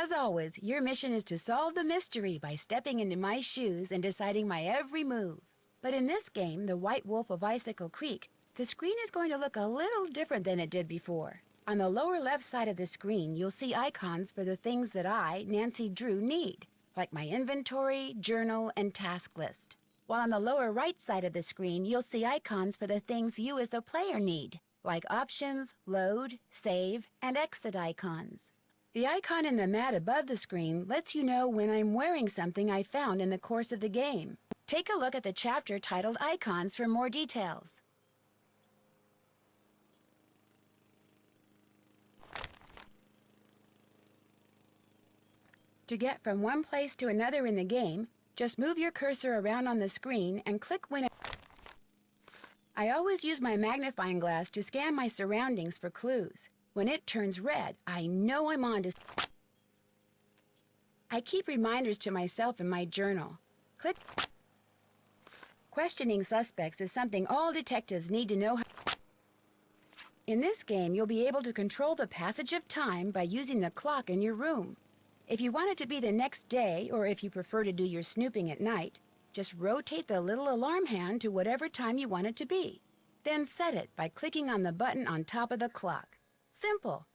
As always, your mission is to solve the mystery by stepping into my shoes and deciding my every move. But in this game, The White Wolf of Icicle Creek, the screen is going to look a little different than it did before. On the lower left side of the screen, you'll see icons for the things that I, Nancy Drew, need, like my inventory, journal, and task list. While on the lower right side of the screen, you'll see icons for the things you as the player need, like options, load, save, and exit icons. The icon in the mat above the screen lets you know when I'm wearing something I found in the course of the game. Take a look at the chapter titled Icons for more details. To get from one place to another in the game, just move your cursor around on the screen and click when I always use my magnifying glass to scan my surroundings for clues. When it turns red, I know I'm on to... I keep reminders to myself in my journal. Click... Questioning suspects is something all detectives need to know. In this game, you'll be able to control the passage of time by using the clock in your room. If you want it to be the next day, or if you prefer to do your snooping at night, just rotate the little alarm hand to whatever time you want it to be. Then set it by clicking on the button on top of the clock. Simple.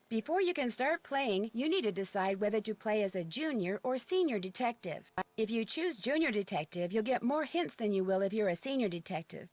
Before you can start playing, you need to decide whether to play as a junior or senior detective. If you choose junior detective, you'll get more hints than you will if you're a senior detective.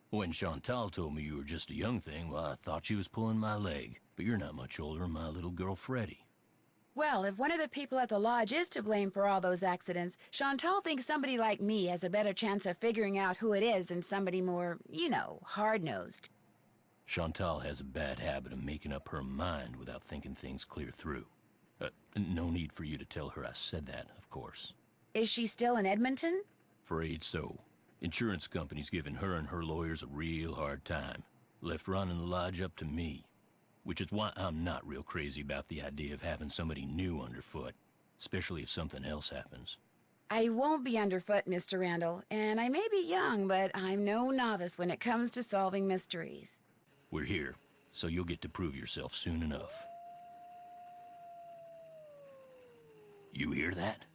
When Chantal told me you were just a young thing, well, I thought she was pulling my leg. But you're not much older than my little girl, Freddie. Well, if one of the people at the lodge is to blame for all those accidents, Chantal thinks somebody like me has a better chance of figuring out who it is than somebody more, you know, hard-nosed. Chantal has a bad habit of making up her mind without thinking things clear through. No need for you to tell her I said that, of course. Is she still in Edmonton? Afraid so. Insurance company's giving her and her lawyers a real hard time. Left running the lodge up to me. Which is why I'm not real crazy about the idea of having somebody new underfoot. especially if something else happens. I won't be underfoot, Mr. Randall, and I may be young, but I'm no novice when it comes to solving mysteries. We're here, so you'll get to prove yourself soon enough. You hear that?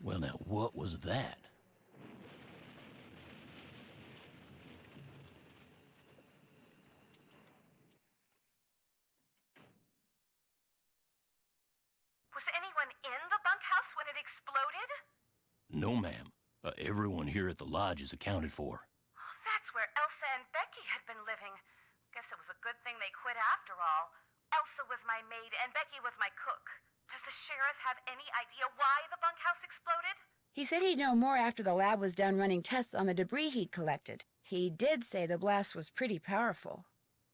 Well, now, what was that? Was anyone in the bunkhouse when it exploded? No, ma'am. Everyone here at the lodge is accounted for. That's where Elsa and Becky had been living. Guess it was a good thing they quit after all. Elsa was my maid and Becky was my cook. Does the sheriff have any idea why the bunkhouse exploded? He said he'd know more after the lab was done running tests on the debris he'd collected. He did say the blast was pretty powerful.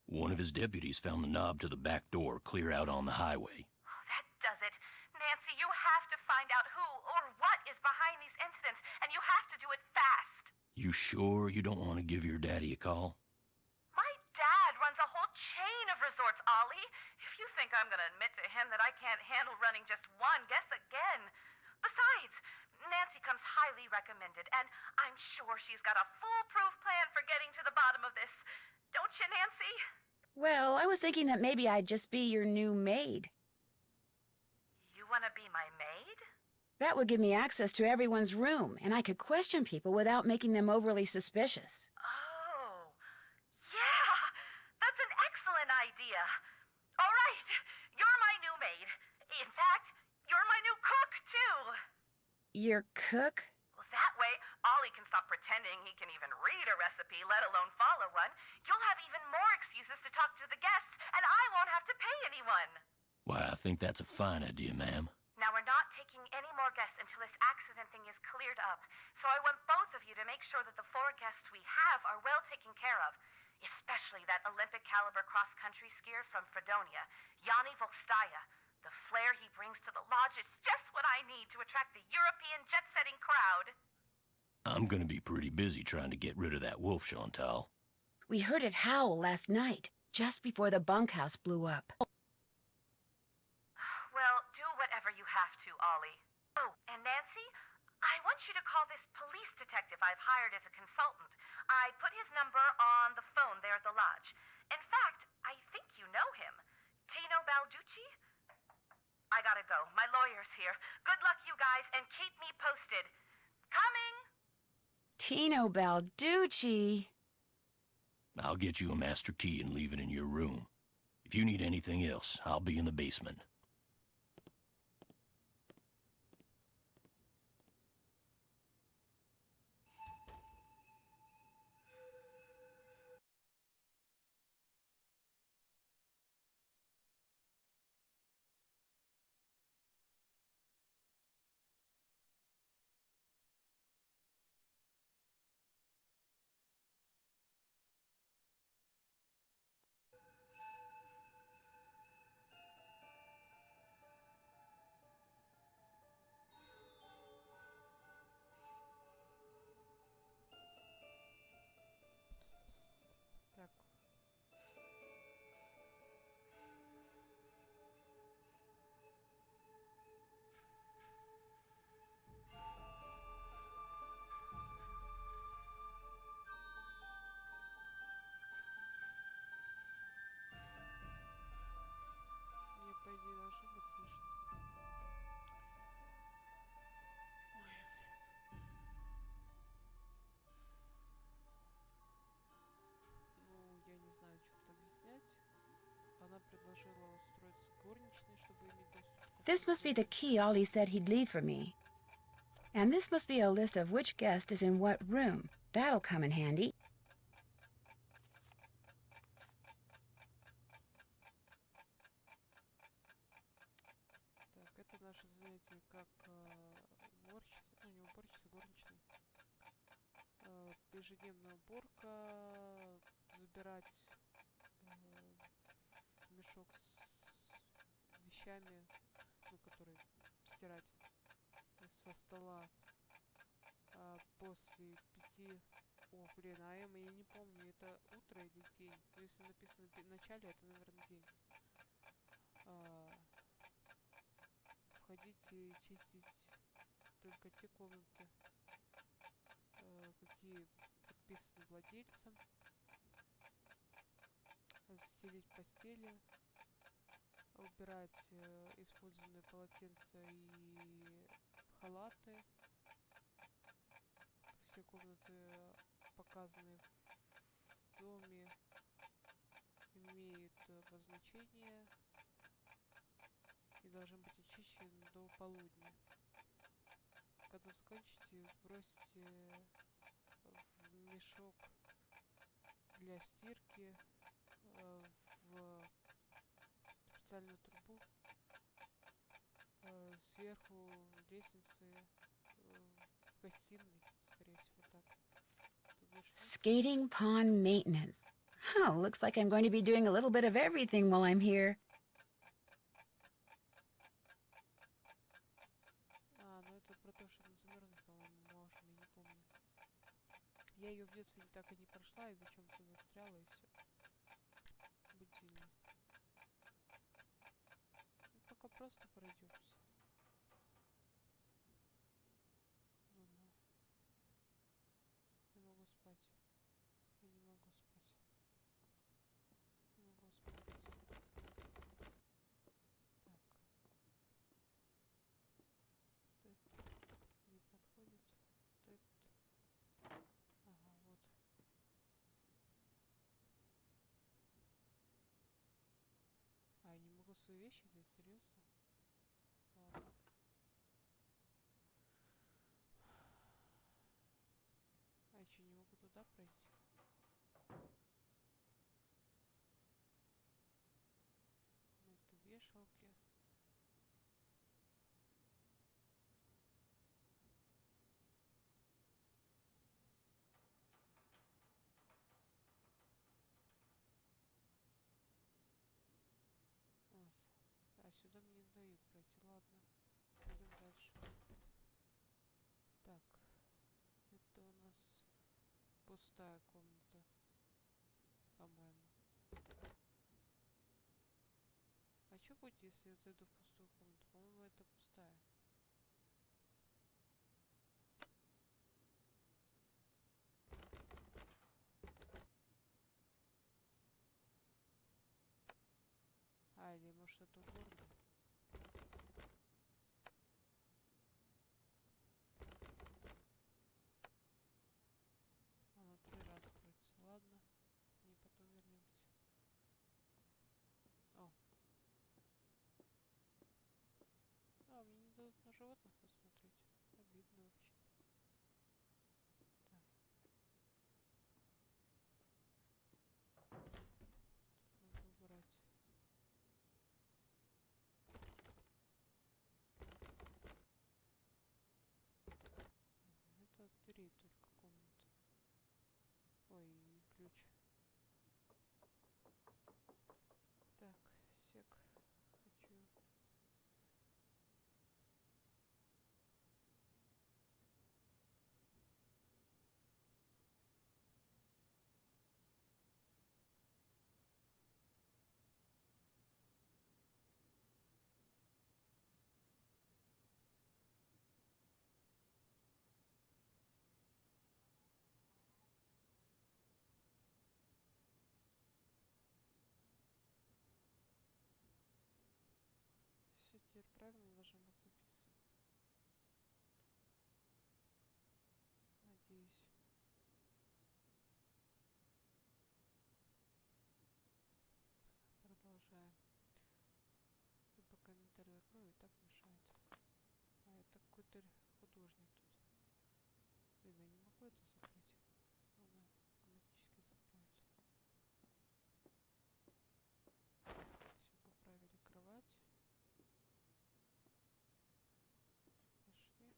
One of his deputies found the knob to the back door clear out on the highway. Oh, that does it. Nancy, you have to find out who or what is behind these incidents, and you have to do it fast. You sure you don't want to give your daddy a call? My dad runs a whole chain of resorts, Ollie. If you think I'm going to admit to him that I can't handle running just one, guess again. Besides, Nancy comes highly recommended, and I'm sure she's got a foolproof plan for getting to the bottom of this. Don't you, Nancy? Well, I was thinking that maybe I'd just be your new maid. You want to be my maid? That would give me access to everyone's room, and I could question people without making them overly suspicious. Oh, yeah, that's an excellent idea. All right, you're my new maid. In fact, you're my new cook, too. Your cook? Well, that way, Ollie can stop pretending he can even read a recipe, let alone follow one. You'll have even more excuses to talk to the guests, and I won't have to pay anyone. Why, I think that's a fine idea, ma'am. Now, we're not taking any more guests until this accident thing is cleared up. So I want both of you to make sure that the 4 guests we have are well taken care of. Especially that Olympic caliber cross-country skier from Fredonia, Yanni Volstaya. The flair he brings to the lodge is just what I need to attract the European jet-setting crowd. I'm gonna be pretty busy trying to get rid of that wolf, Chantal. We heard it howl last night, just before the bunkhouse blew up. Well, do whatever you have to, Ollie. Oh, and Nancy, I want you to call this police detective I've hired as a consultant. I put his number on the phone there at the lodge. In fact, I think you know him. Tino Balducci? I gotta go. My lawyer's here. Good luck, you guys, and keep me posted. Coming! Tino Balducci. I'll get you a master key and leave it in your room. If you need anything else, I'll be in the basement. Так. Мне, по идее, должно быть слышно. Ой, блядь. Ну, я не знаю, что тут объяснять. Она предложила устроиться горничной, чтобы иметь доступ к... This must be the key Ollie said he'd leave for me. And this must be a list of which guest is in what room. That'll come in handy. Так, это наше занятие как уборщица, ну не уборщица, горничной. Ежедневная уборка, забирать мешок с вещами, ну, которые стирать со стола после 5. О, блин, я не помню, это утро или день. Если написано в начале, это, наверное, день. или чистить только те комнаты, какие подписаны владельцем, стелить постели, убирать использованные полотенца и халаты. Все комнаты, показанные в доме, имеют обозначение и должны быть очищены до полудня. Когда закончите, бросьте в мешок для стирки, в специальную трубу, сверху лестницы, в гостиной, скорее всего, так. Тут больше нет. Skating pond maintenance. Oh, looks like I'm going to be doing a little bit of everything while I'm here. Ну это про то, чтобы замерзнуть, по-моему, можем, я не помню. Я ее в детстве так и не прошла, и зачем-то застряла, и все. Будильник. Ну, пока просто пройдемся. Ну-ну. Я могу спать. Я не могу спать. Не могу успокоиться. Так. Тэт не подходит. Тэт. Ага, вот. Я не могу свои вещи взять, серьезно? Ладно. А еще не могу туда пройти. Это вешалки. Вот. А сюда мне не дают пройти. Ладно. Пойдем дальше. Так. Это у нас пустая комната. По-моему. А что будет, если я зайду в пустую комнату? По-моему, это пустая. Или может это уборная? Она 3 раза крутится. Ладно. И потом вернемся. О. Мне не дадут на животных посмотреть. Обидно вообще-то. Так. Тут надо убрать. Это от дверей только комната. Ой, и ключ. Так, сек. Хочу. Все теперь правильно должно быть записано. Надеюсь. Продолжаем. И пока инвентарь закрою, и так мешает. Это какой-то художник тут. Блин, я не могу это закрыть. Ладно, автоматически закроет. Все, поправили кровать. Пошли.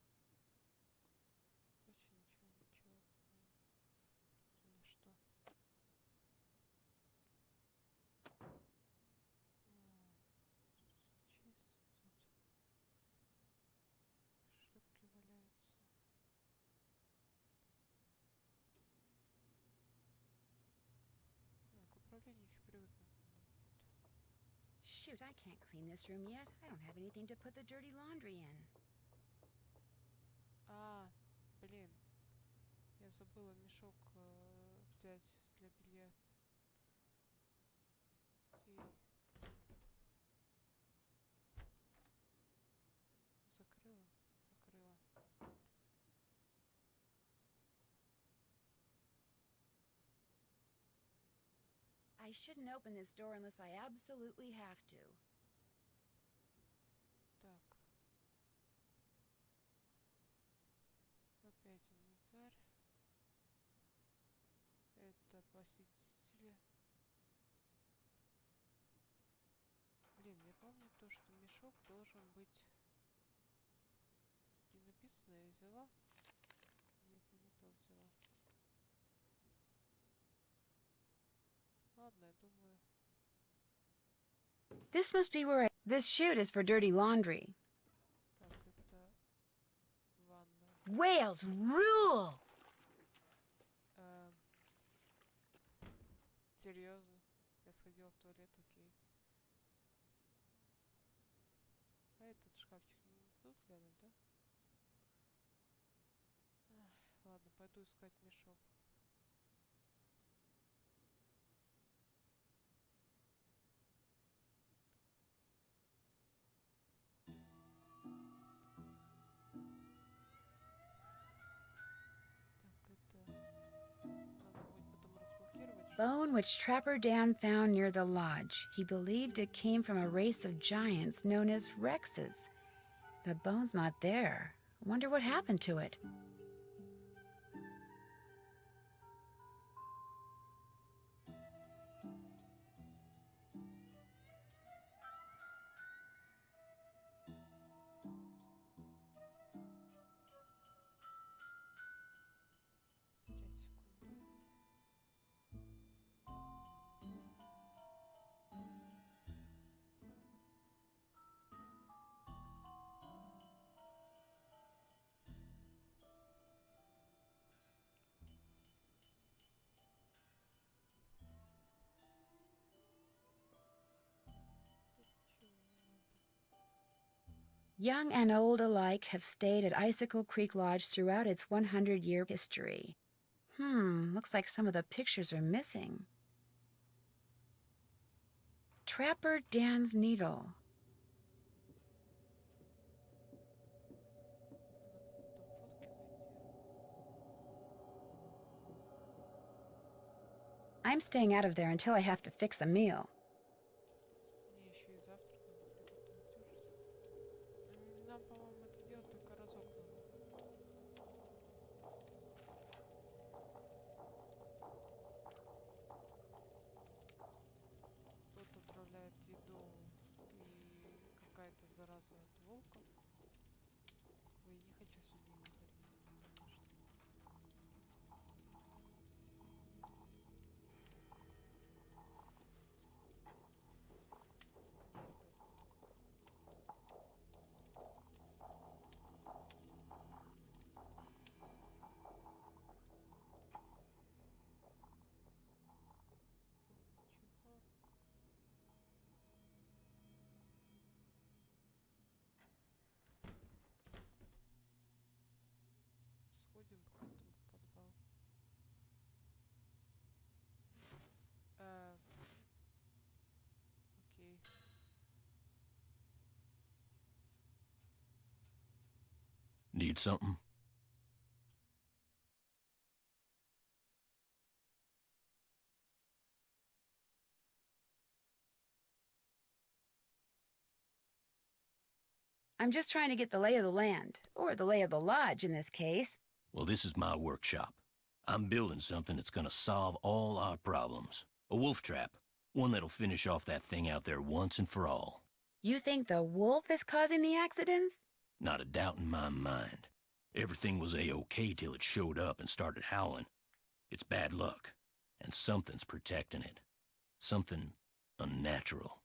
Точно ничего, ничего. Тут у нас что? Тут все чисто. Тут шлепки валяются. Shoot, I can't clean this room yet. I don't have anything to put the dirty laundry in. А, блин. Я забыла мешок взять для белья. И... Закрыла. I shouldn't open this door unless I absolutely have to. Так. Опять инвентарь. Это посетители. Блин, я помню то, что мешок должен быть... Тут не написано, я взяла? Нет, я не тот взяла. Ладно, я думаю... This must be where This chute is for dirty laundry. Так, это ванна. Whales rule! Серьезно? Я сходила в туалет, окей. А этот шкафчик не тут глянуть, да? Ах, ладно, пойду искать мешок. Так, это... Надо будет потом разблокировать. Bone which Trapper Dan found near the lodge. He believed it came from a race of giants known as Rexes. The bone's not there. Wonder what happened to it. Young and old alike have stayed at Icicle Creek Lodge throughout its 100-year history. Looks like some of the pictures are missing. Trapper Dan's needle. I'm staying out of there until I have to fix a meal. Мне еще и завтрак надо приготовить, ужас. Нам, по-моему, это делать только разок надо. Тут отправляет еду и какая-то зараза от волков. Ой, не хочу с людьми говорить. Сходим к этому в подвал. Окей. Need something? I'm just trying to get the lay of the land, or the lay of the lodge in this case. Well, this is my workshop. I'm building something that's gonna solve all our problems. A wolf trap. One that'll finish off that thing out there once and for all. You think the wolf is causing the accidents? Not a doubt in my mind. Everything was A-OK till it showed up and started howling. It's bad luck, and something's protecting it. Something unnatural.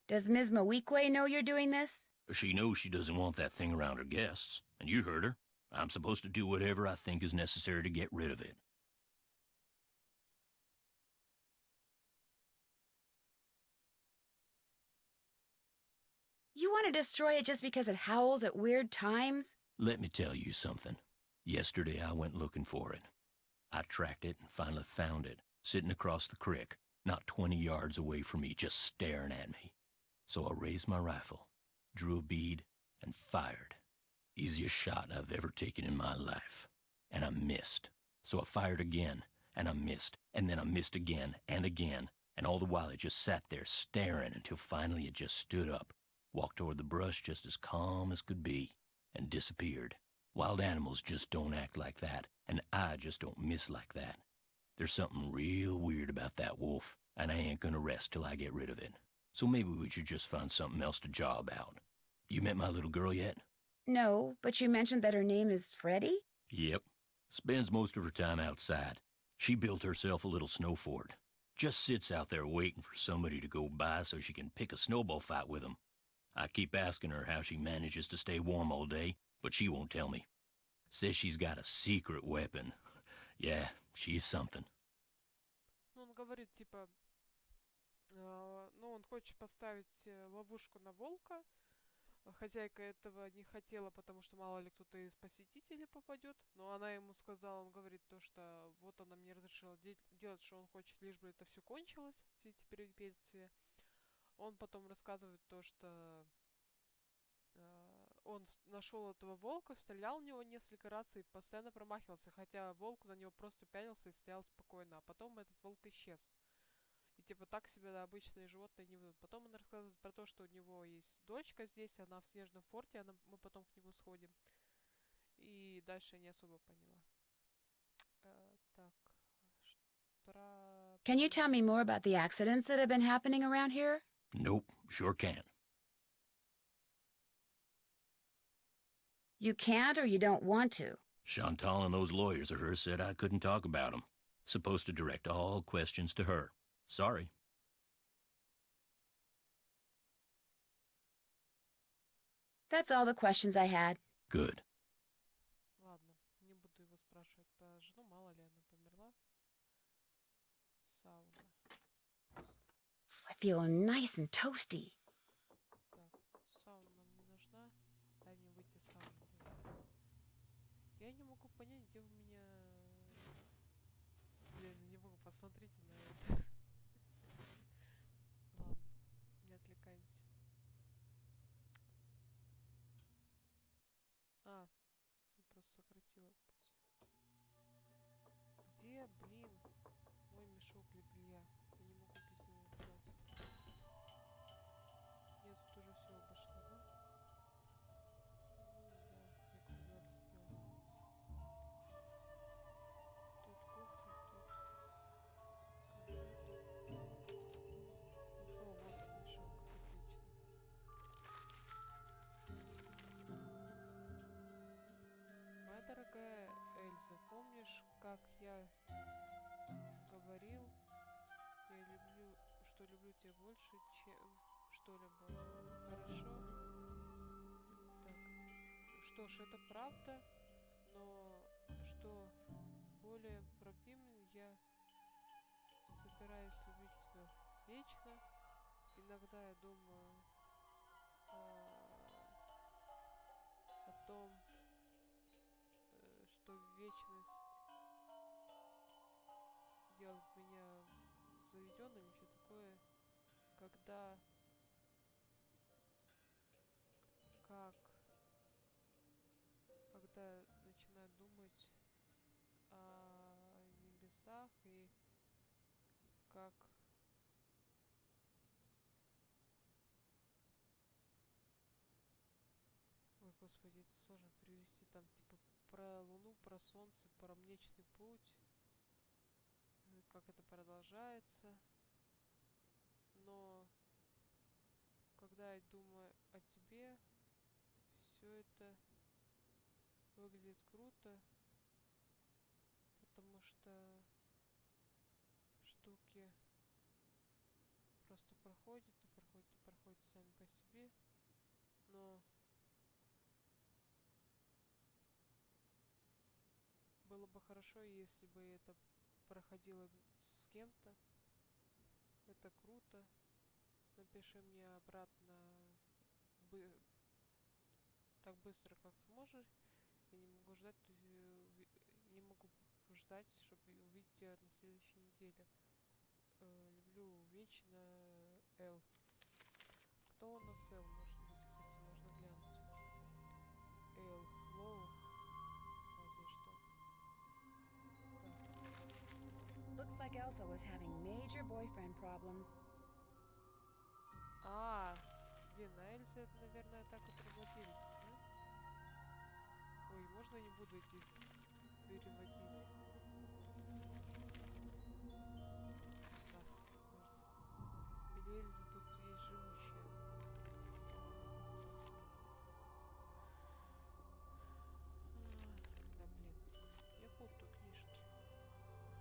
Does Ms. Maweekwe know you're doing this? She knows she doesn't want that thing around her guests, and you heard her. I'm supposed to do whatever I think is necessary to get rid of it. You want to destroy it just because it howls at weird times? Let me tell you something. Yesterday I went looking for it. I tracked it and finally found it, sitting across the creek, not 20 yards away from me, just staring at me. So I raised my rifle, drew a bead, and fired. Easiest shot I've ever taken in my life. And I missed. So I fired again, and I missed, and then I missed again, and all the while it just sat there staring until finally it just stood up, walked toward the brush just as calm as could be, and disappeared. Wild animals just don't act like that, and I just don't miss like that. There's something real weird about that wolf, and I ain't gonna rest till I get rid of it. So maybe we should just find something else to job out. You met my little girl yet? No, but you mentioned that her name is Freddie? Yep. Spends most of her time outside. She built herself a little snow fort. Just sits out there waiting for somebody to go by so she can pick a snowball fight with them. I keep asking her how she manages to stay warm all day, but she won't tell me. Says she's got a secret weapon. Yeah, she's something. Ну, он говорит, типа, ну, он хочет поставить ловушку на волка. Хозяйка этого не хотела, потому что мало ли кто-то из посетителей попадет. Но она ему сказала, он говорит то, что вот она мне разрешила делать, что он хочет, лишь бы это все кончилось, все эти перипетии. Он потом рассказывает то, что он нашел этого волка, стрелял в него несколько раз и постоянно промахивался, хотя волк на него просто пялился и стоял спокойно, а потом этот волк исчез. И типа так себя обычные животные не ведут. Потом он рассказывает про то, что у него есть дочка здесь, она в снежном форте, мы потом к нему сходим. И дальше я не особо поняла. Так, про... Can you tell me more about the accidents that have been happening around here? Nope, sure can. You can't or you don't want to? Chantal and those lawyers of hers said I couldn't talk about them. Supposed to direct all questions to her. Sorry. That's all the questions I had. Good. Ладно, не буду его спрашивать про жену, мало ли она померла. Сауна. I feel nice and toasty. Так, сауна нам не нужна. Дай мне выйти из сауны. Я не могу понять, где у меня... Блин, не могу, посмотрите на это. Ладно, не отвлекаемся. А, я просто сократила путь. Где, блин, мой мешок для белья? Я не могу без него убрать. Я тут уже все обошла, да? Ну да, я кругляк сделала. Тут кухня, тут кабинет. О, вот он мешок, отлично. Моя дорогая Эльза, помнишь, как я говорил, я люблю, что люблю тебя больше, чем что-либо. Хорошо? Так, что ж, это правда, но что более правдивым, я собираюсь любить тебя вечно. Иногда я думаю о том, что вечность делает меня заведенным, еще такое, когда когда начинаю думать о небесах и как ой, господи, это сложно перевести, там типа про Луну, про Солнце, про Млечный Путь, как это продолжается, но когда я думаю о тебе, все это выглядит круто, потому что штуки просто проходят и проходят и проходят сами по себе, но было бы хорошо, если бы это проходило с кем-то. Это круто. Напиши мне обратно так быстро, как сможешь. Я не могу ждать, не могу ждать, чтобы увидеть тебя на следующей неделе. Люблю вечно, Эл. Кто у нас Эл? Может быть, кстати, можно глянуть. Эл, Лоу, разве что. Так. Looks like Elsa was having major boyfriend problems. Блин, а Эльза это, наверное, та, которая владелица, да? Ой, можно не буду эти переводить? Да, кажется. Или Эльза тут есть живущая? Да, блин. Я путаю книжки.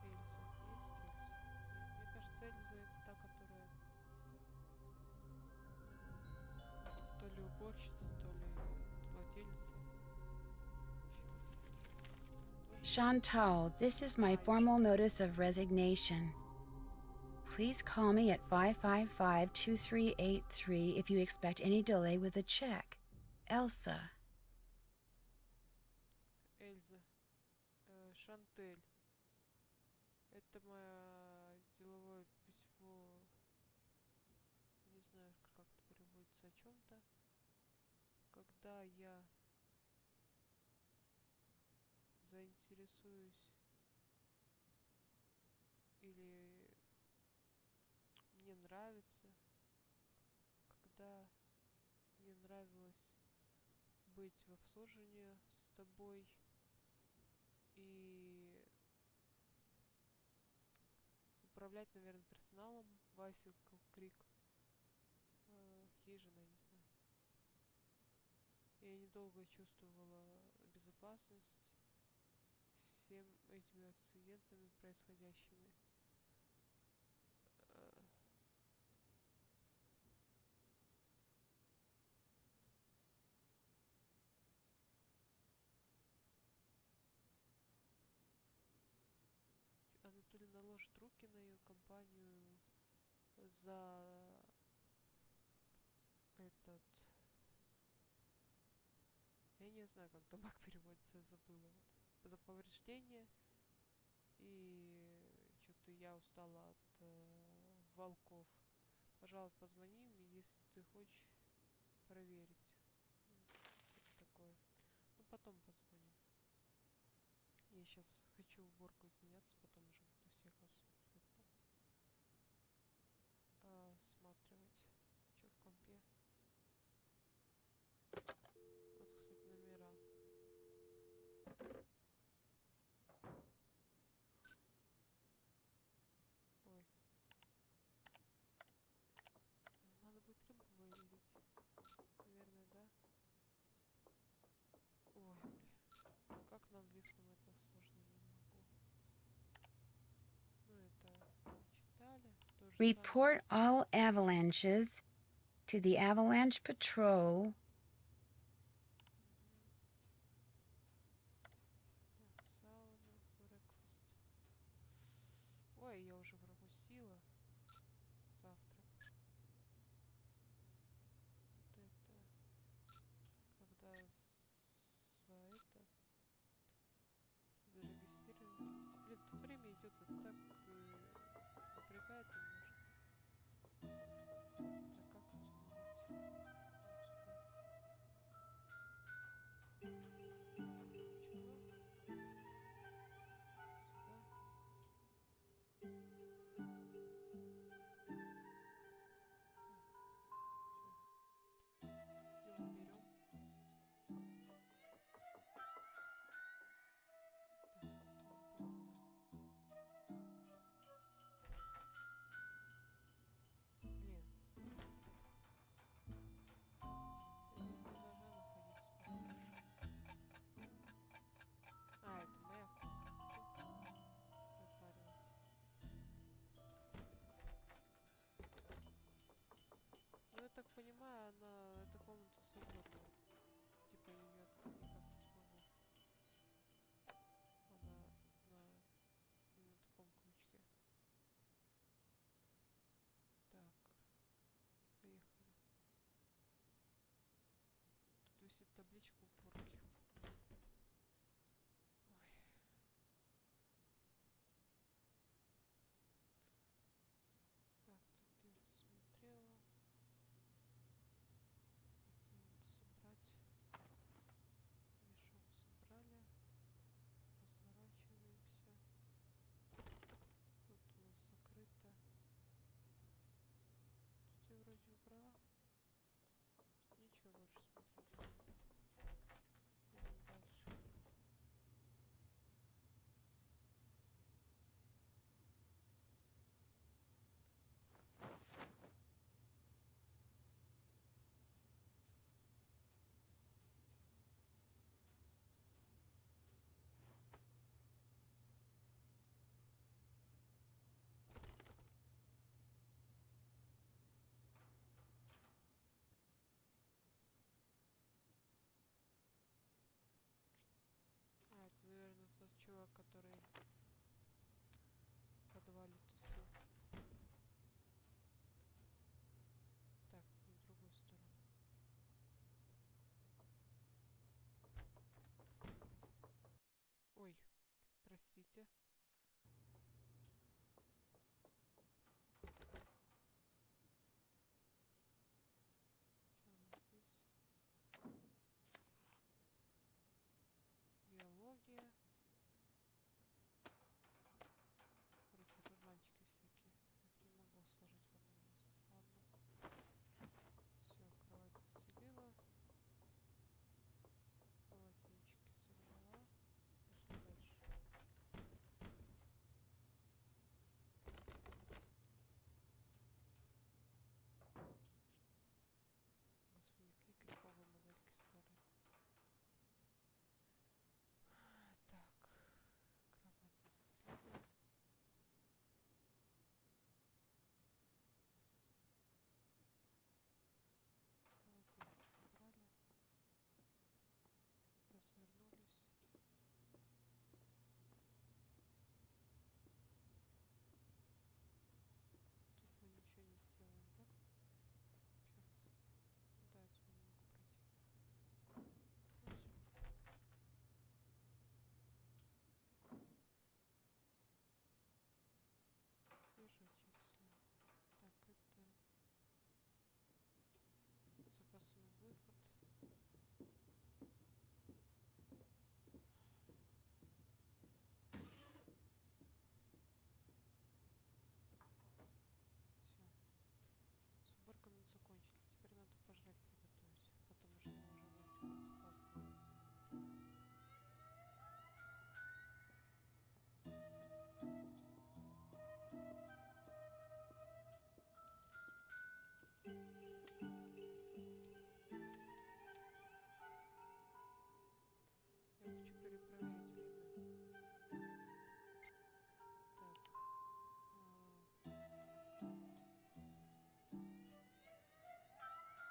Эльза. Есть Эльза? Нет, мне кажется, Эльза это та, которая то ли уборщица, то ли владелица. Chantal, this is my formal notice of resignation. Please call me at 555-2383 if you expect any delay with the check. Elsa. Эльза. Шантель. Это мое деловое письмо. Не знаю, как это переводится, о чем-то. Когда я заинтересуюсь или мне нравится, когда мне нравилось быть в обслуживании с тобой и управлять, наверное, персоналом, Василкл Крик, хижина, не знаю. Я недолго чувствовала безопасность всем этими акцидентами происходящими. Она то ли наложит руки на ее компанию за этот... Я не знаю, как табак переводится, я забыла. Вот. За повреждение. И что-то я устала от волков. Пожалуйста, позвони мне, если ты хочешь проверить. Что такое. Ну, потом позвоним. Я сейчас хочу уборкой заняться, потом уже буду всех осматривать. Что в компе? Вот, кстати, номера. Ой. Надо будет рыбу выловить. Наверное, да? Ой, бля. Как на английском это сложно, не могу. Ну, это читали. То же Report all avalanches to the Avalanche Patrol. Так, сауна, брекфаст. Ой, я уже пропустила. Завтрак. Вот это. Когда за это зарегистрировались. Блин, тут время идет, это так напрягает немножко. Так, как отсюда выйти? Я так понимаю, она эта комната свободная. Типа я ее открыть никак не смогу. Она на таком ключе. Так, поехали. Здрасте. Что у нас здесь? Геология. Короче, журнальчики всякие. Их не могу сложить в одно место. Ладно. Все, кровать застелила. Полотенчики собрала. Пошли дальше. Господи, какие криповые модельки старые. Так, кровать застелила. Полотенце собрали. Развернулись. Тут мы ничего не сделаем, да? Еще раз. Да, отсюда не могу пройти. Ну все. Свежечислим. Так, это запасной выход. Все. С уборками закончили. Теперь надо пожрать приготовить, потому что мы уже на 30 опаздываем.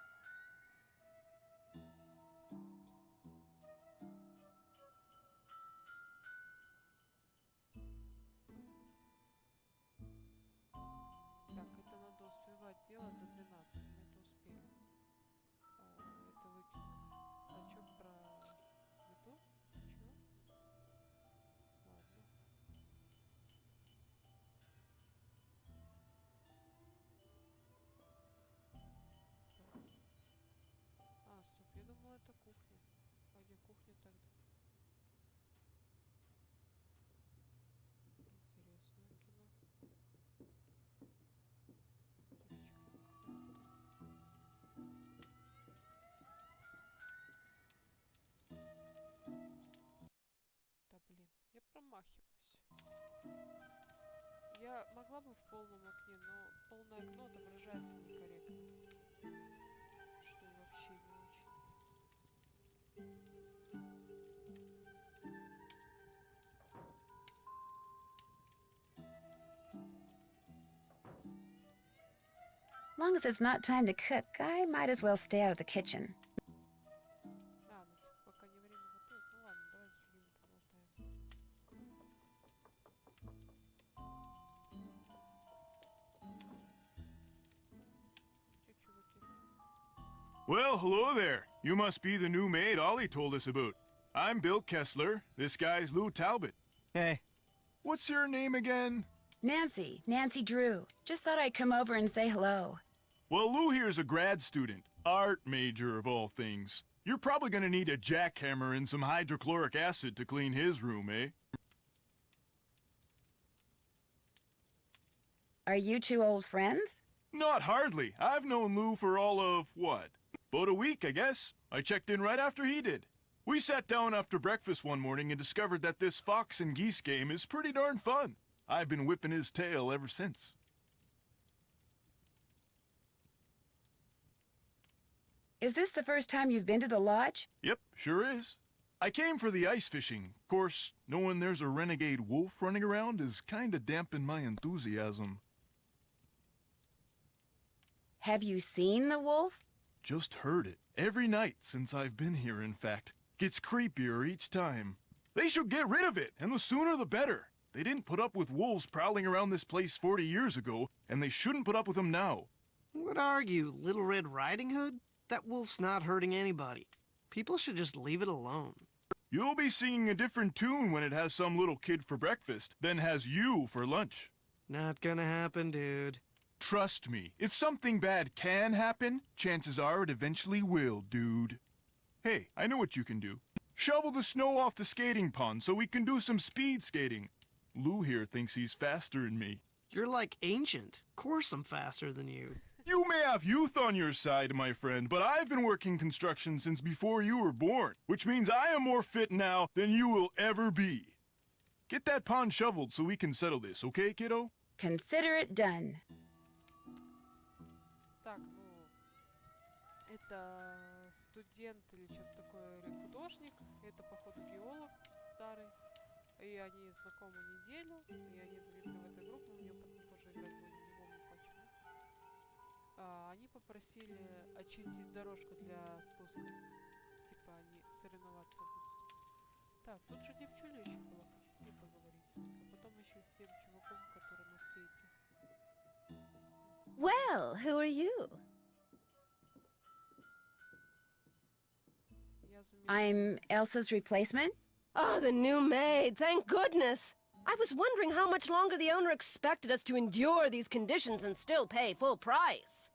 Я хочу перепроверить время. Так. Так, это надо успевать делать до 12. Мы это успели. Это выкинули. А чё про еду? Ничего? Ладно. Так. А, стоп, я думала, это кухня. А где кухня тогда? Интересное кино. Девочка какая-то. Да блин, я промахиваюсь. Я могла бы в полном окне, но полное окно отображается некорректно. Что вообще не очень. Long as it's not time to cook, I might as well stay out of the kitchen. А, ну типа пока не время готовить. Ну ладно, давай с Джулией поболтаем. Че, чуваки? Well, hello there. You must be the new maid Ollie told us about. I'm Bill Kessler. This guy's Lou Talbot. Hey. What's your name again? Nancy Drew. Just thought I'd come over and say hello. Well, Lou here's a grad student, art major of all things. You're probably gonna need a jackhammer and some hydrochloric acid to clean his room, eh? Are you two old friends? Not hardly. I've known Lou for all of, what? About a week, I guess. I checked in right after he did. We sat down after breakfast one morning and discovered that this fox and geese game is pretty darn fun. I've been whipping his tail ever since. Is this the first time you've been to the lodge? Yep, sure is. I came for the ice fishing. Of course, knowing there's a renegade wolf running around is kinda dampened my enthusiasm. Have you seen the wolf? Just heard it. Every night since I've been here, in fact. Gets creepier each time. They should get rid of it, and the sooner the better. They didn't put up with wolves prowling around this place 40 years ago, and they shouldn't put up with them now. What are you, Little Red Riding Hood? That wolf's not hurting anybody. People should just leave it alone. You'll be singing a different tune when it has some little kid for breakfast than has you for lunch. Not gonna happen, dude. Trust me, if something bad can happen, chances are it eventually will, dude. Hey, I know what you can do. Shovel the snow off the skating pond so we can do some speed skating. Lou here thinks he's faster than me. You're like ancient. Of course I'm faster than you. You may have youth on your side, my friend, but I've been working construction since before you were born, which means I am more fit now than you will ever be. Get that pond shoveled so we can settle this, okay, kiddo? Consider it done. Так, ну, это студент или что-то такое, или художник. Это, походу, геолог старый. И они знакомы неделю, и они залезли в эту группу, у нее потом тоже играть будет, не помню почему. Они попросили очистить дорожку для спуска. Типа они соревноваться будут. Так, тут же девчуля еще была, хочу с ней поговорить. А потом еще с тем чуваком, который на скейте. Well, who are you? Я заметила. I'm Elsa's replacement? Oh, the new maid, thank goodness! I was wondering how much longer the owner expected us to endure these conditions and still pay full price.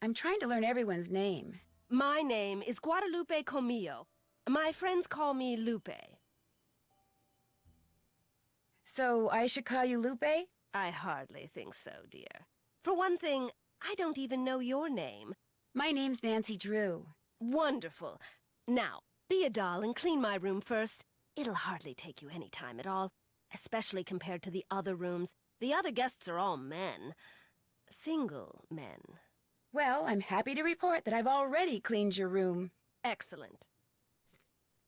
I'm trying to learn everyone's name. My name is Guadalupe Comillo. My friends call me Lupe. So I should call you Lupe? I hardly think so, dear. For one thing, I don't even know your name. My name's Nancy Drew. Wonderful. Now, be a doll and clean my room first. It'll hardly take you any time at all, especially compared to the other rooms. The other guests are all men. Single men. Well, I'm happy to report that I've already cleaned your room. Excellent.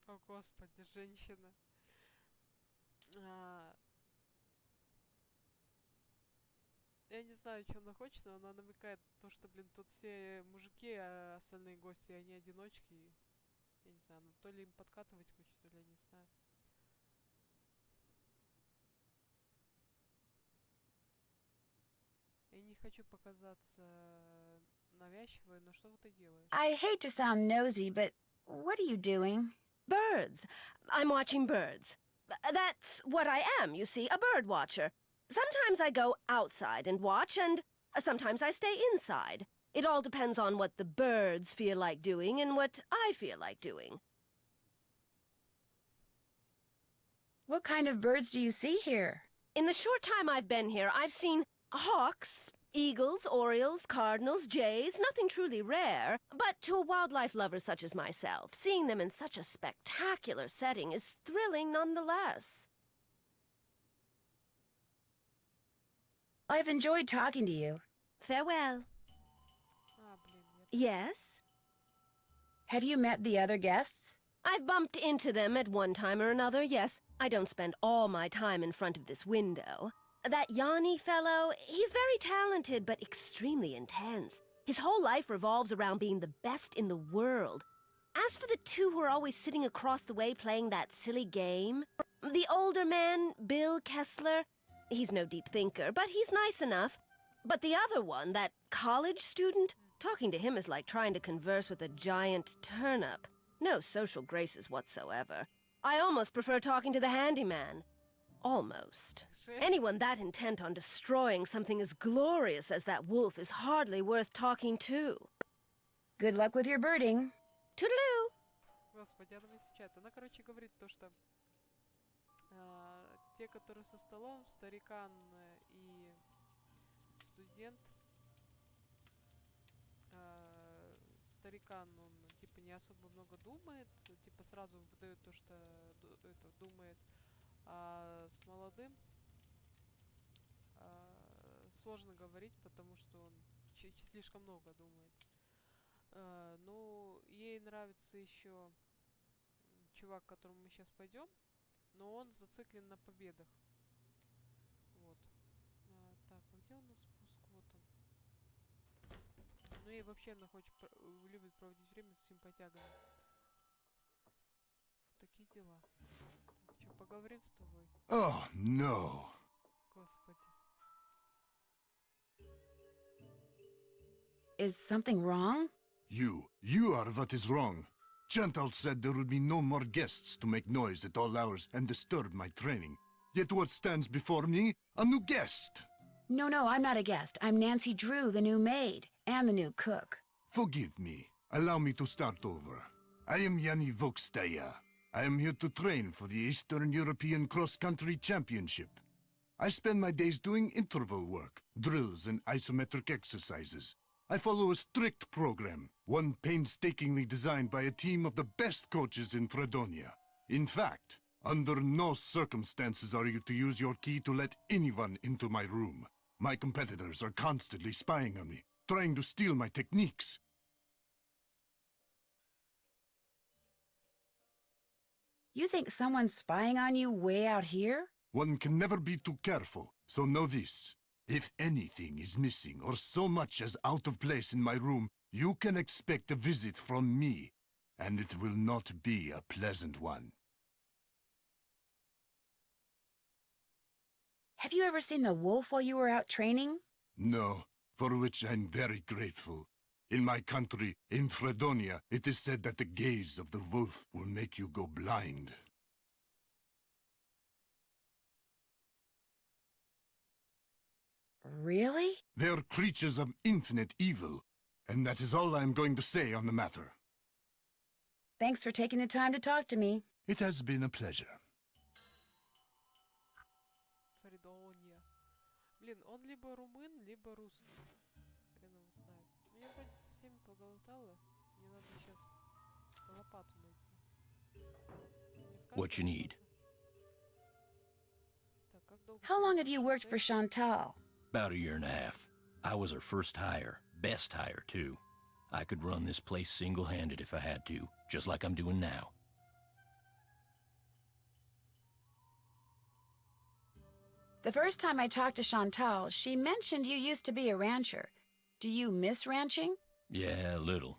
О, господи, женщина. Я не знаю, что она хочет, но она намекает на то, что, блин, тут все мужики, а остальные гости, они одиночки. Я не знаю, ну то ли им подкатывать хочет, то ли я не знаю. Я не хочу показаться навязчивой, но что ты делаешь? I hate to sound nosy, but what are you doing? Birds. I'm watching birds. That's what I am, you see, a bird watcher. Sometimes I go outside and watch, and sometimes I stay inside. It all depends on what the birds feel like doing and what I feel like doing. What kind of birds do you see here? In the short time I've been here, I've seen hawks, eagles, orioles, cardinals, jays, nothing truly rare. But to a wildlife lover such as myself, seeing them in such a spectacular setting is thrilling nonetheless. I've enjoyed talking to you. Farewell. Блин, я... Yes? Have you met the other guests? I've bumped into them at one time or another, yes. I don't spend all my time in front of this window. That Yanni fellow, he's very talented, but extremely intense. His whole life revolves around being the best in the world. As for the two who are always sitting across the way playing that silly game, the older man, Bill Kessler, he's no deep thinker, but he's nice enough. But the other one, that college student, talking to him is like trying to converse with a giant turnip. No social graces whatsoever. I almost prefer talking to the handyman. Almost. Anyone that intent on destroying something as glorious as that wolf is hardly worth talking to. Good luck with your birding. Toodaloo! Господи, она меня встречает. Она, короче, говорит то, что те, которые со столом, старикан и студент, старикан, он типа не особо много думает, типа сразу выдает то, что это думает, а с молодым сложно говорить, потому что он слишком много думает. Ну, ей нравится еще чувак, к которому мы сейчас пойдем, но он зациклен на победах. Вот. Так, а где у нас спуск? Вот он. Ну и вообще она любит проводить время с симпатягами. Вот такие дела. Так, что, поговорим с тобой? Oh, no. Господи. Is something wrong? You are what is wrong. Chantal said there would be no more guests to make noise at all hours and disturb my training. Yet what stands before me? A new guest. No, I'm not a guest. I'm Nancy Drew, the new maid, and the new cook. Forgive me. Allow me to start over. I am Yanni Vokstaya. I am here to train for the Eastern European Cross Country Championship. I spend my days doing interval work, drills, and isometric exercises. I follow a strict program, one painstakingly designed by a team of the best coaches in Fredonia. In fact, under no circumstances are you to use your key to let anyone into my room. My competitors are constantly spying on me, trying to steal my techniques. You think someone's spying on you way out here? One can never be too careful, so know this. If anything is missing or so much as out of place in my room, you can expect a visit from me, and it will not be a pleasant one. Have you ever seen the wolf while you were out training? No, for which I'm very grateful. In my country, in Fredonia, it is said that the gaze of the wolf will make you go blind. Really? They are creatures of infinite evil, and that is all I am going to say on the matter. Thanks for taking the time to talk to me. It has been a pleasure. Фридония. Блин, он либо румын, либо русский. Хрен его знает. Ну, я вроде со всеми поболтала. Мне надо сейчас лопату найти. What you need? Так, как долго... How long have you worked for Chantal? About a year and a half. I was her first hire. Best hire, too. I could run this place single-handed if I had to, just like I'm doing now. The first time I talked to Chantal, she mentioned you used to be a rancher. Do you miss ranching? Yeah, a little.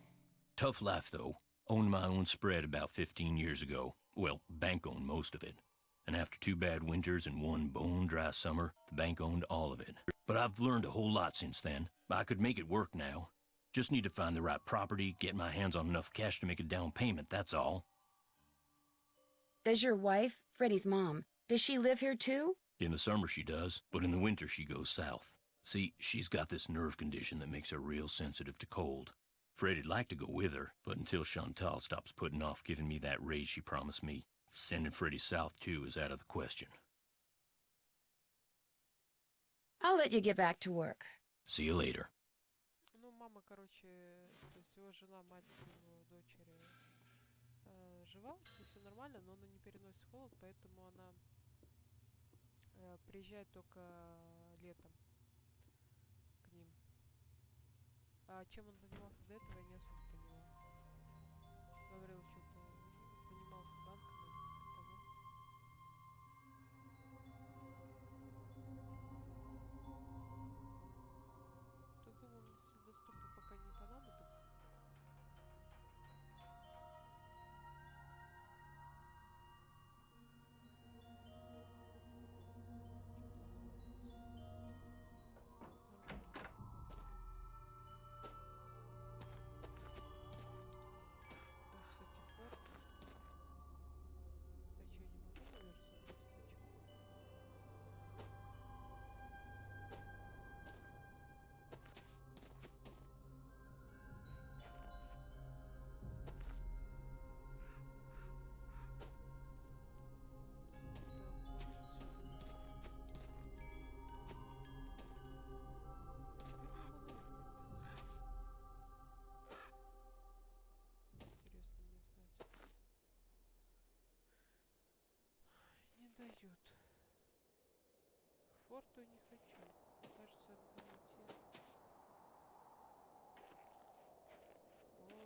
Tough life, though. Owned my own spread about 15 years ago. Well, bank owned most of it. And after 2 bad winters and 1 bone-dry summer, the bank owned all of it. But I've learned a whole lot since then. I could make it work now. Just need to find the right property, get my hands on enough cash to make a down payment, that's all. Does your wife, Freddie's mom, does she live here too? In the summer she does, but in the winter she goes south. See, she's got this nerve condition that makes her real sensitive to cold. Freddie'd like to go with her, but until Chantal stops putting off giving me that raise she promised me, sending Freddie south too is out of the question. I'll let you get back to work. See you later. Ну, мама, короче, то есть его жена, мать его дочери, жива, все нормально, но она не переносит холод, поэтому она приезжает только летом к ним. А чем он занимался до этого, я не особо поняла. Говорил, что-то занимался банком или типа того. Тут, думаю, если доступа пока не понадобится. Дают. В форту не хочу. Кажется, будем идти. О,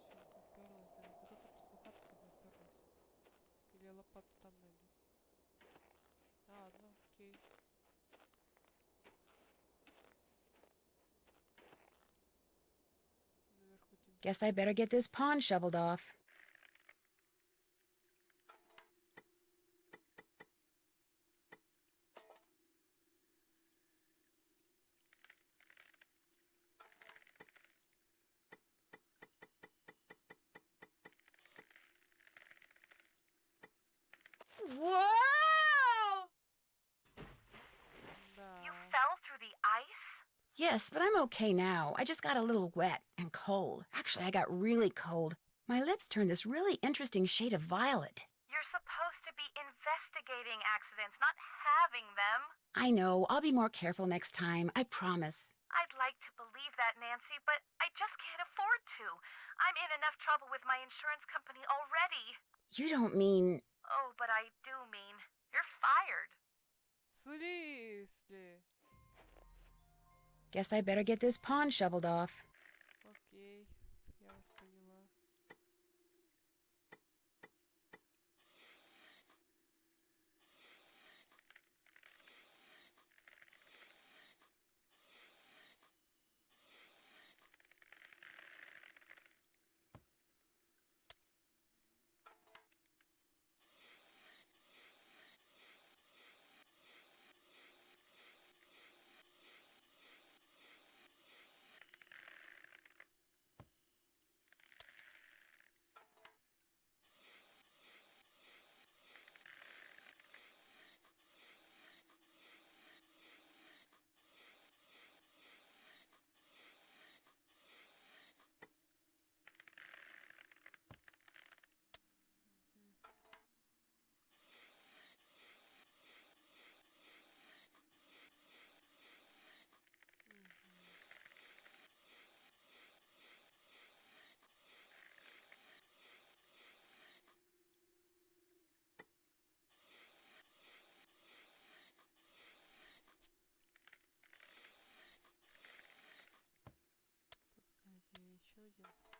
все, уперлась. Блин, куда-то с лопаткой уперлась. Или я лопату там найду. А, ну, окей. Наверху тем... Guess I better get this pond shoveled off. Whoa! Да. You fell through the ice? Yes, but I'm okay now. I just got a little wet and cold. Actually, I got really cold. My lips turned this really interesting shade of violet. You're supposed to be investigating accidents, not having them. I know. I'll be more careful next time. I promise. I'd like to believe that, Nancy, but I just can't afford to. I'm in enough trouble with my insurance company already. You don't mean... Oh, but I do mean, you're fired. В смысле? Guess I better get this pond shoveled off. Окей, я вас поняла. Где еще один? Ага.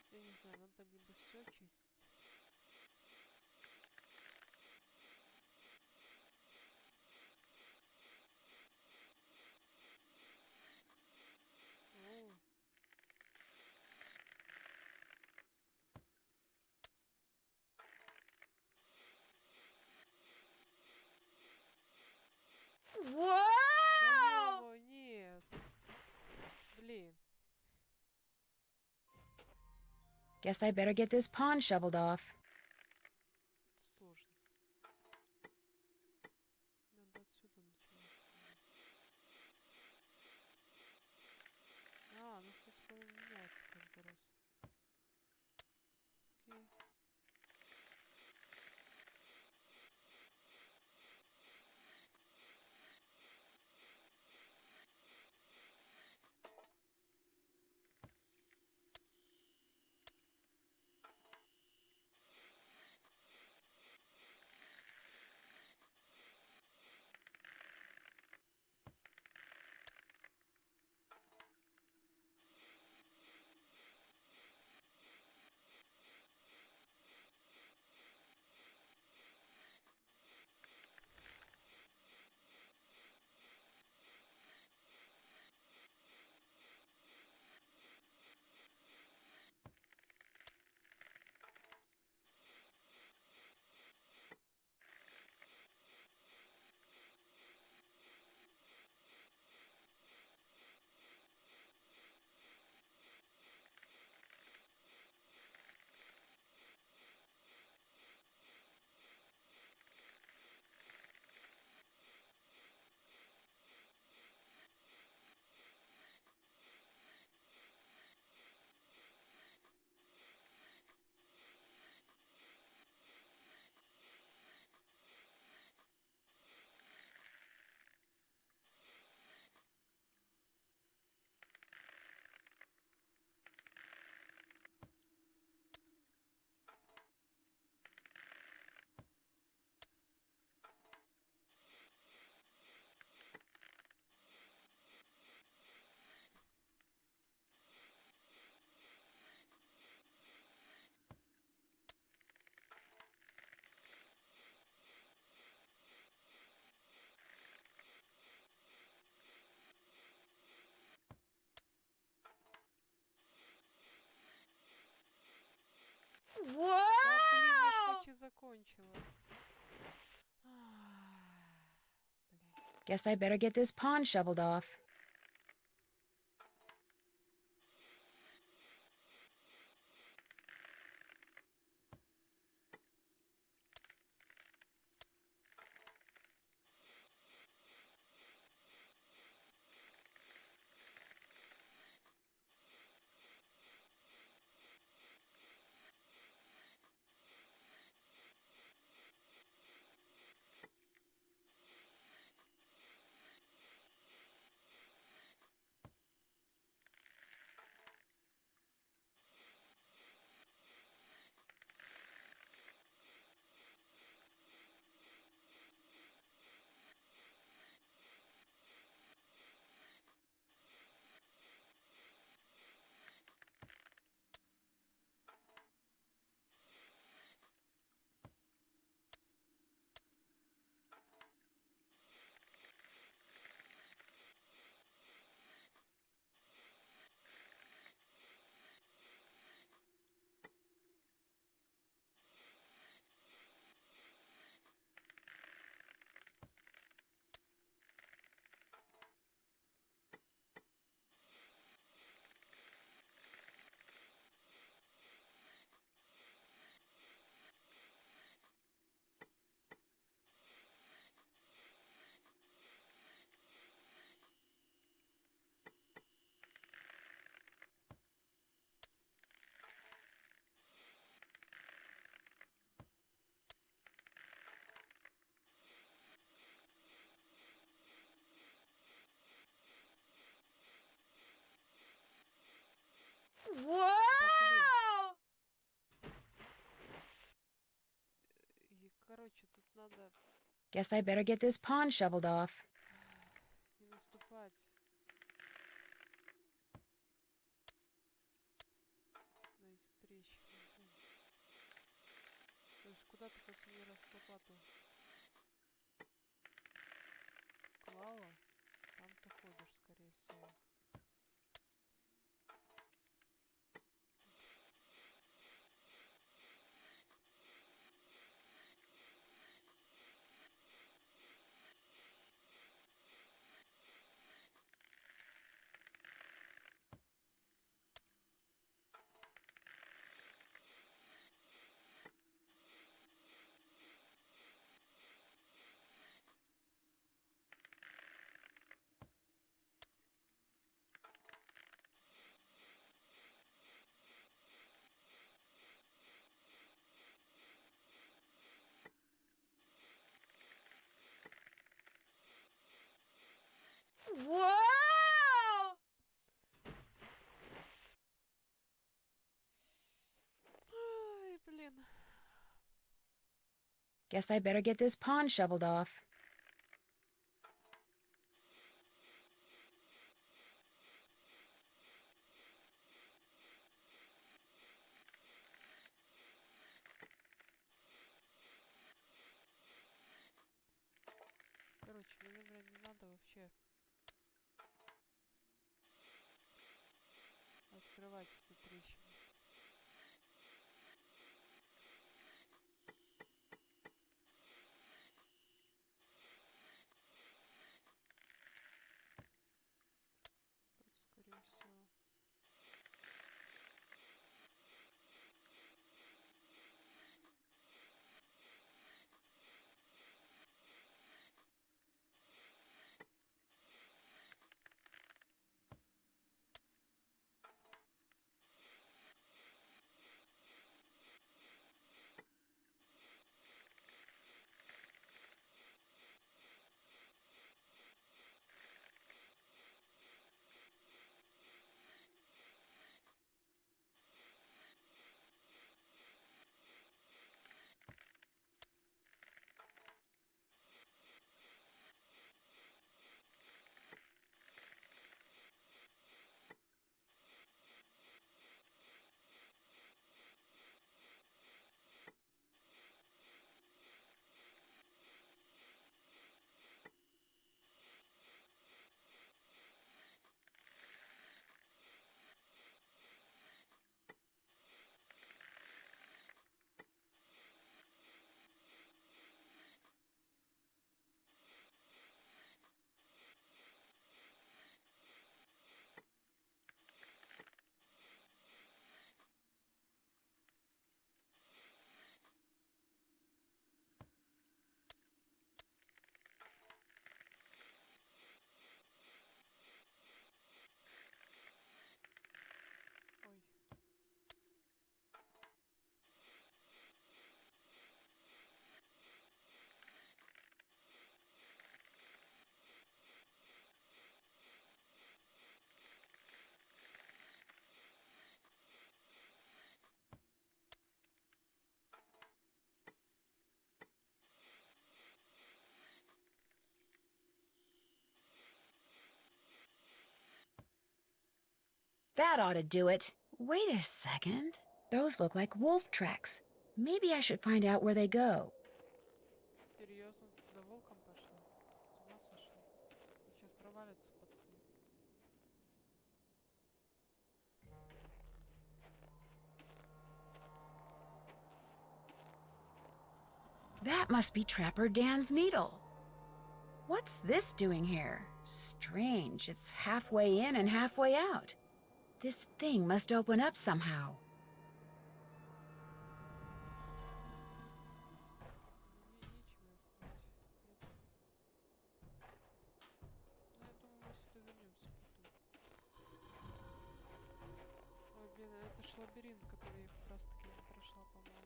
Я не знаю, надо либо все чистить. О, да ёма, нет. Блин. Guess I better get this pond shoveled off. Это сложно. Надо отсюда начинать. А, ну, кстати, по-моему, меняется каждый раз. Окей. Guess I better get this pond shoveled off. Whoa! И, короче, тут надо Guess I better get this pond shoveled off. не наступать. На эти трещины. То есть куда ты последний раз лопату клала, там ты ходишь, скорее всего. Whoa! Ай, блин. Guess I better get this pond shoveled off. Короче, мне, наверное, не надо вообще открывать эту трещину. Тут, скорее всего. That ought to do it. Wait a second. Those look like wolf tracks. Maybe I should find out where they go. Серьезно? За волком пошла? С ума сошла? Сейчас провалится под снег. That must be Trapper Dan's needle. What's this doing here? Strange. It's halfway in and halfway out. This thing must open up somehow. Мне нечего оставить. Ну, я думаю, мы сюда вернемся потом. Ой, блин, это ж лабиринт, который я как раз таки не прошла, по-моему.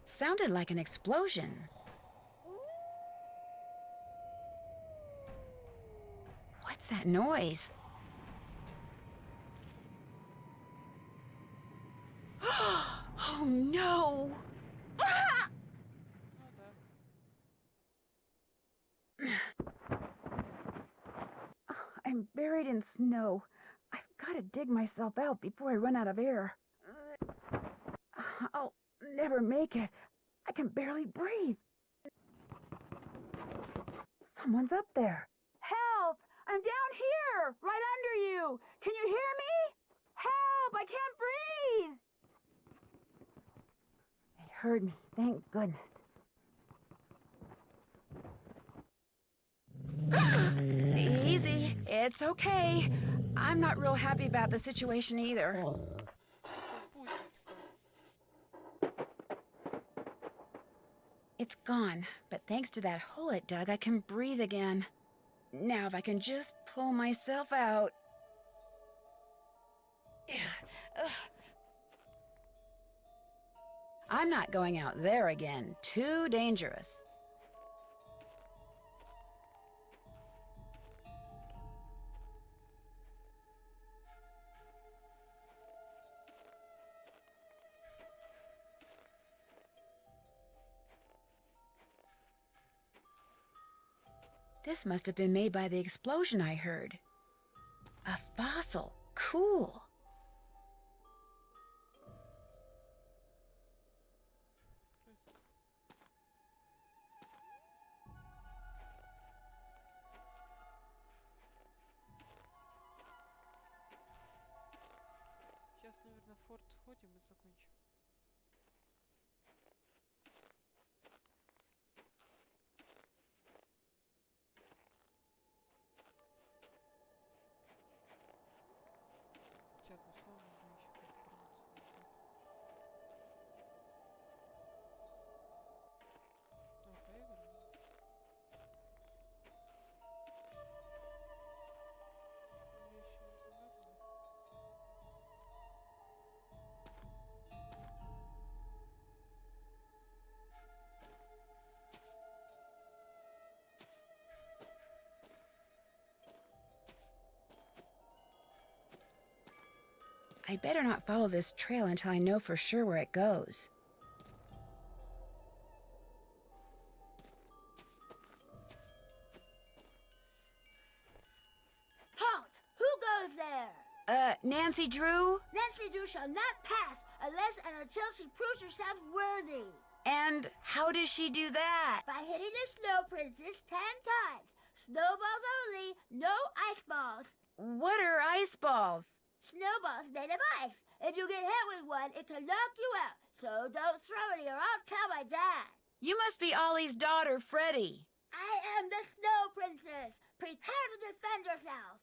Sounded like an explosion. What's that noise? Oh no! Ну да. I'm buried in snow. I've got to dig myself out before I run out of air. I'll never make it. I can barely breathe. Someone's up there. Help! I'm down here, right under you. Can you hear me? Help! I can't breathe. They heard me, thank goodness. Easy. It's okay. I'm not real happy about the situation either. It's gone, but thanks to that hole it dug, I can breathe again. Now if I can just pull myself out. I'm not going out there again. Too dangerous. This must have been made by the explosion I heard. A fossil. Cool. Сейчас, наверное, в форт сходим и закончим. Хотя, условно, мы еще как вернуться назад. О, поиграем. Вещи незаметно. I better not follow this trail until I know for sure where it goes. Halt! Who goes there? Nancy Drew? Nancy Drew shall not pass unless and until she proves herself worthy. And how does she do that? By hitting the Snow Princess 10 times. Snowballs only, no ice balls. What are ice balls? Snowballs made of ice. If you get hit with one, it can knock you out. So don't throw any or I'll tell my dad. You must be Ollie's daughter, Freddie. I am the Snow Princess. Prepare to defend yourself.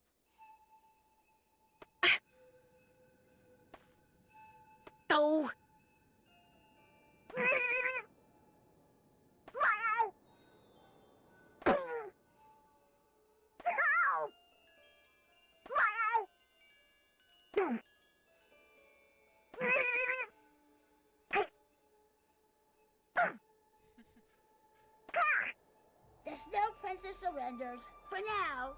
Oh! The Snow Princess surrenders. For now.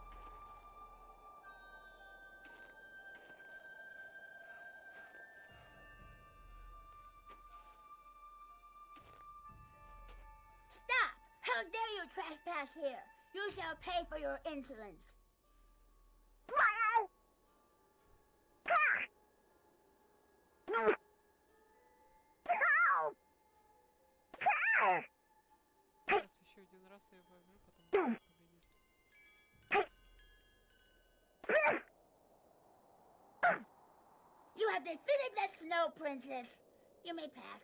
How dare you trespass here? You shall pay for your insolence. Сейчас еще один раз я вовлю, потом он победит. You have defeated the Snow Princess. You may pass.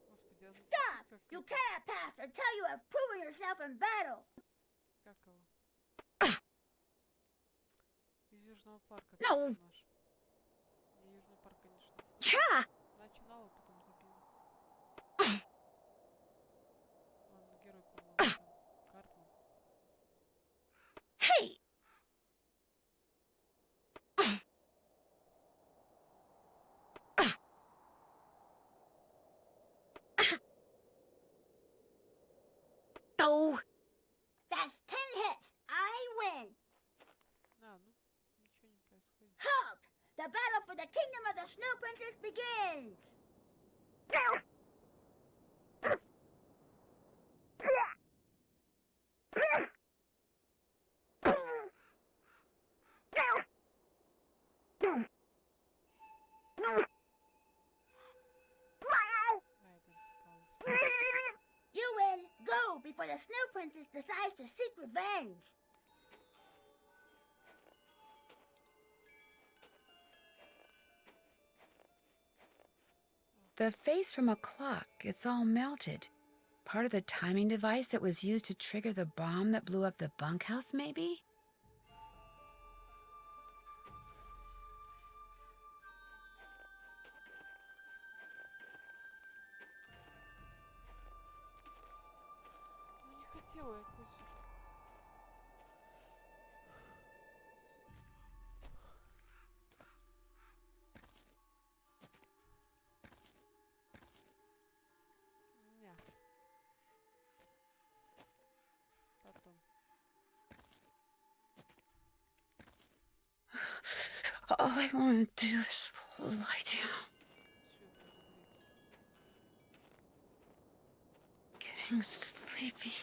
Господи, а Stop! как You это? cannot pass until you have proven yourself in battle. Как его? Из Южного парка. No. Персонаж. Я Южный парк, конечно, не Cha! начинала, потом забила. Ладно, герой, по-моему, там. Картман. Hey! Oh! That's 10 hits. I win. А, ну, ничего не происходит. Halt! The battle for the kingdom of the Snow Princess begins. А, это попалось. You win. Go before the Snow Princess decides to seek revenge. The face from a clock, it's all melted. Part of the timing device that was used to trigger the bomb that blew up the bunkhouse, maybe? Ну, не хотела я кусить. Не. Потом. All I want to do is lie down. Все, договориться. Getting sleepy.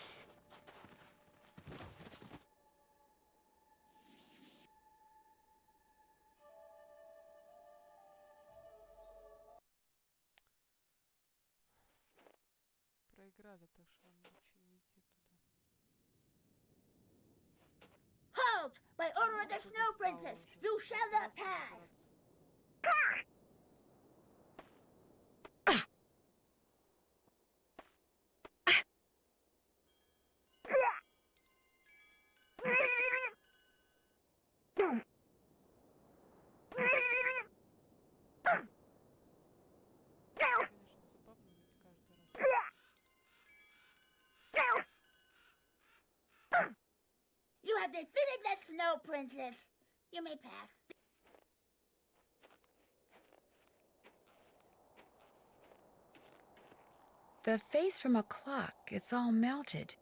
Проиграли, так что лучше не идти туда. Halt! By order of the Что Snow достало Princess, уже. you shall not Просто pass. собраться. Конечно, забавно, ведь каждый раз. You have defeated the Snow Princess. You may pass. The face from a clock, it's all melted.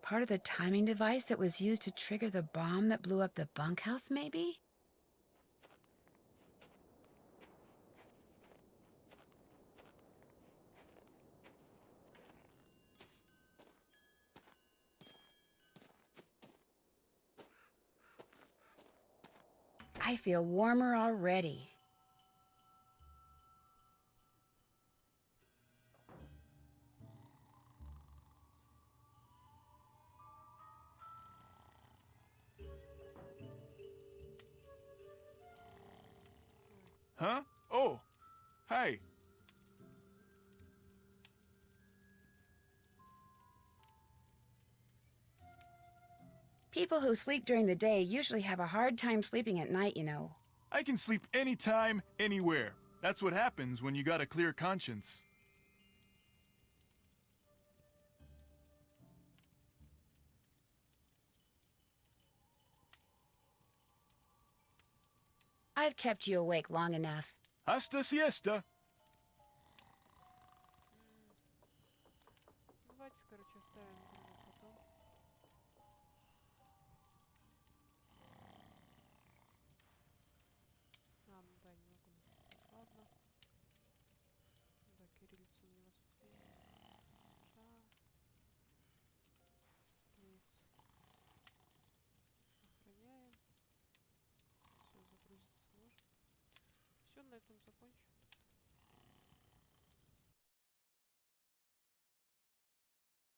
Part of the timing device that was used to trigger the bomb that blew up the bunkhouse, maybe? I feel warmer already. Huh? Oh, hi. People who sleep during the day usually have a hard time sleeping at night, you know. I can sleep anytime, anywhere. That's what happens when you got a clear conscience. I've kept you awake long enough. Hasta siesta. Давайте, короче, оставим игру на потом. А, ну да, не могу написать. Ладно. Да, кириллицу не воспринимаю. Да. пальцем